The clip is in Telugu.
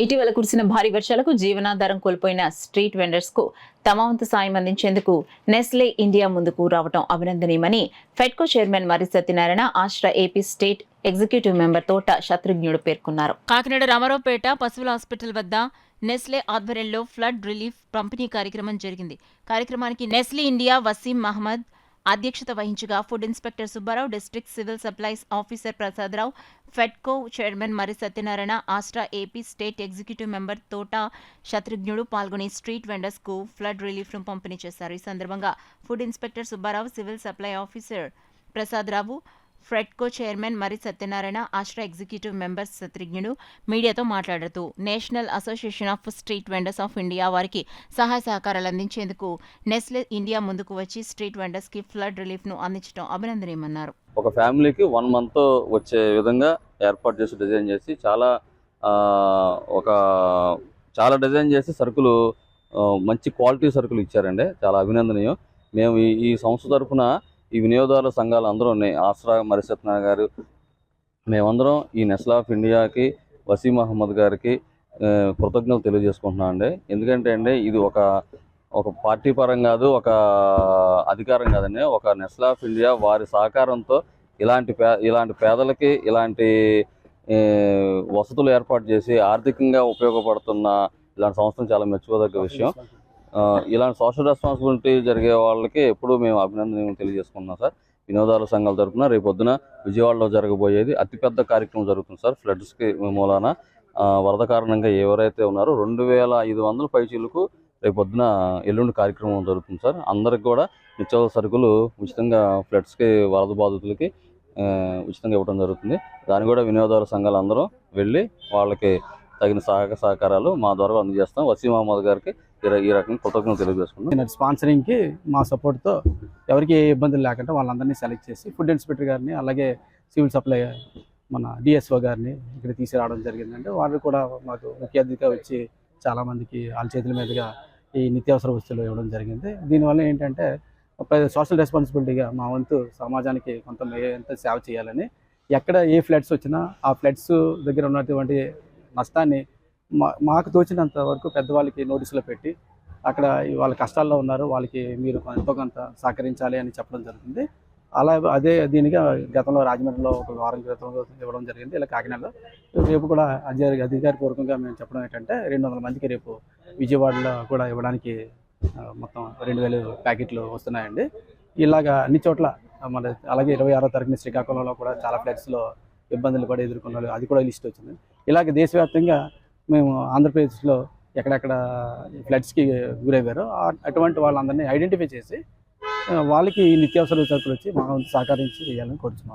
ఇటీవల కురిసిన భారీ వర్షాలకు జీవనాధారం కోల్పోయిన స్ట్రీట్ వెండర్స్ కు తమ వంతు సాయం అందించేందుకు నెస్లే ఇండియా ముందుకు రావడం అభినందనీయమని ఫెడ్కో చైర్మన్ మరి సత్యనారాయణ ఆశ్రా AP state executive member Thota శత్రుఘ్నుడు పేర్కొన్నారు. కాకినాడ రామారావుపేట పశువుల హాస్పిటల్ వద్ద నెస్లే ఆధ్వర్యంలో ఫ్లడ్ రిలీఫ్ పంపిణీ కార్యక్రమం జరిగింది. కార్యక్రమానికి నెస్లే ఇండియా వసీం మహమ్మద్ అధ్యక్షత వహించగా food inspector Subbarao, district civil supplies officer Prasadarao, Fedco chairman మరి సత్యనారాయణ, ఆస్ట్రా AP state executive member Thota శత్రుఘ్నుడు పాల్గొని స్ట్రీట్ వెండర్స్ కు ఫ్లడ్ రిలీఫ్ ను పంపిణీ చేశారు. ఈ సందర్భంగా food inspector Subbarao, civil supply officer Prasadarao, Fedco chairman మరి సత్యనారాయణ, ఆస్ట్రా ఎగ్జిక్యూటివ్ మెంబర్ శత్రుఘ్నుడు మీడియాతో మాట్లాడుతూ national association of street vendors of India వారికి సహాయ సహకారాలు అందించేందుకు నెస్లే ఇండియా ముందుకు వచ్చి స్ట్రీట్ వెండర్స్ కి ఫ్లడ్ రిలీఫ్ ను అందించడం అభినందనీయమన్నారు. ఒక ఫ్యామిలీకి 1 month వచ్చే విధంగా ఏర్పాటు చేసి డిజైన్ చేసి చాలా డిజైన్ చేసి సరుకులు మంచి క్వాలిటీ సరుకులు ఇచ్చారండి. చాలా అభినందనీయం. మేము ఈ సంస్థ తరఫున ఈ వినియోగదారుల సంఘాలు అందరూ ఉన్నాయి. ఆస్రా మరి సత్యనారాయణ గారు, మేమందరం ఈ నెస్లే ఆఫ్ ఇండియాకి వసీం మహమ్మద్ గారికి కృతజ్ఞతలు తెలియజేసుకుంటున్నాం అండి. ఎందుకంటే అండి ఇది ఒక పార్టీ పరం కాదు, ఒక అధికారం కాదండి. ఒక నెస్లే ఆఫ్ ఇండియా వారి సహకారంతో ఇలాంటి పేదలకి ఇలాంటి వసతులు ఏర్పాటు చేసి ఆర్థికంగా ఉపయోగపడుతున్న ఇలాంటి సంస్థలు చాలా మెచ్చుకోదగ్గ విషయం. ఇలాంటి సోషల్ రెస్పాన్సిబిలిటీ జరిగే వాళ్ళకి ఎప్పుడూ మేము అభినందనలు తెలియజేసుకుంటున్నాం సార్. వినోదాల సంఘాల తరఫున రేపు పొద్దున విజయవాడలో జరగబోయేది అతిపెద్ద కార్యక్రమం జరుగుతుంది సార్. ఫ్లడ్స్కి మూలాన వరద కారణంగా ఎవరైతే ఉన్నారో 2500 పైచీలకు రేపు పొద్దున ఎల్లుండి కార్యక్రమం జరుగుతుంది సార్. అందరికి కూడా నిత్యావసర సరుకులు ఉచితంగా ఫ్లడ్స్కి వరద బాధితులకి ఉచితంగా ఇవ్వడం జరుగుతుంది. దాన్ని కూడా వినియోగదారుల సంఘాలు అందరూ వెళ్ళి వాళ్ళకి తగిన సహకారాలు మా ద్వారా అందజేస్తాం. వసీం మహమ్మద్ గారికి ఈ రకంగా కృతజ్ఞతలు తెలియజేసుకున్నాం. స్పాన్సరింగ్కి మా సపోర్ట్తో ఎవరికి ఏ ఇబ్బందులు లేకుండా వాళ్ళందరినీ సెలెక్ట్ చేసి ఫుడ్ ఇన్స్పెక్టర్ గారిని, అలాగే సివిల్ సప్లై మన డిఎస్ఓ గారిని ఇక్కడ తీసుకురావడం జరిగిందంటే వాళ్ళు కూడా మాకు ముఖ్య అతిథిగా వచ్చి చాలామందికి వాళ్ళ చేతుల మీదుగా ఈ నిత్యావసర వస్తువులు ఇవ్వడం జరిగింది. దీనివల్ల ఏంటంటే సోషల్ రెస్పాన్సిబిలిటీగా మా వంతు సమాజానికి కొంత ఎంత సేవ చేయాలని, ఎక్కడ ఏ ఫ్లడ్స్ వచ్చినా ఆ ఫ్లడ్స్ దగ్గర ఉన్నటువంటి నష్టాన్ని మాకు తోచినంత వరకు పెద్దవాళ్ళకి నోటీసులో పెట్టి అక్కడ వాళ్ళ కష్టాల్లో ఉన్నారు, వాళ్ళకి మీరు ఎంతో కొంత సహకరించాలి అని చెప్పడం జరుగుతుంది. అదే దీనిగా గతంలో రాజమండ్రిలో ఒక వారం క్రితం ఇవ్వడం జరిగింది. ఇలా కాకినాడలో రేపు కూడా అధికారపూర్వకంగా మేము చెప్పడం ఏంటంటే 200 మందికి రేపు విజయవాడలో కూడా ఇవ్వడానికి మొత్తం 2000 ప్యాకెట్లు వస్తున్నాయండి. ఇలాగా అన్ని చోట్ల మన అలాగే 26వ తారీఖున శ్రీకాకుళంలో కూడా చాలా ఫ్లడ్స్లో ఇబ్బందులు కూడా ఎదుర్కొన్నారు, అది కూడా లిస్ట్ వచ్చింది. ఇలాగే దేశవ్యాప్తంగా మేము ఆంధ్రప్రదేశ్లో ఎక్కడెక్కడ ఫ్లడ్స్కి గురయ్యారో అటువంటి వాళ్ళందరినీ ఐడెంటిఫై చేసి వాళ్ళకి నిత్యావసర సరుకులు వచ్చి మా సహకరించి చేయాలని కోరుతున్నాం.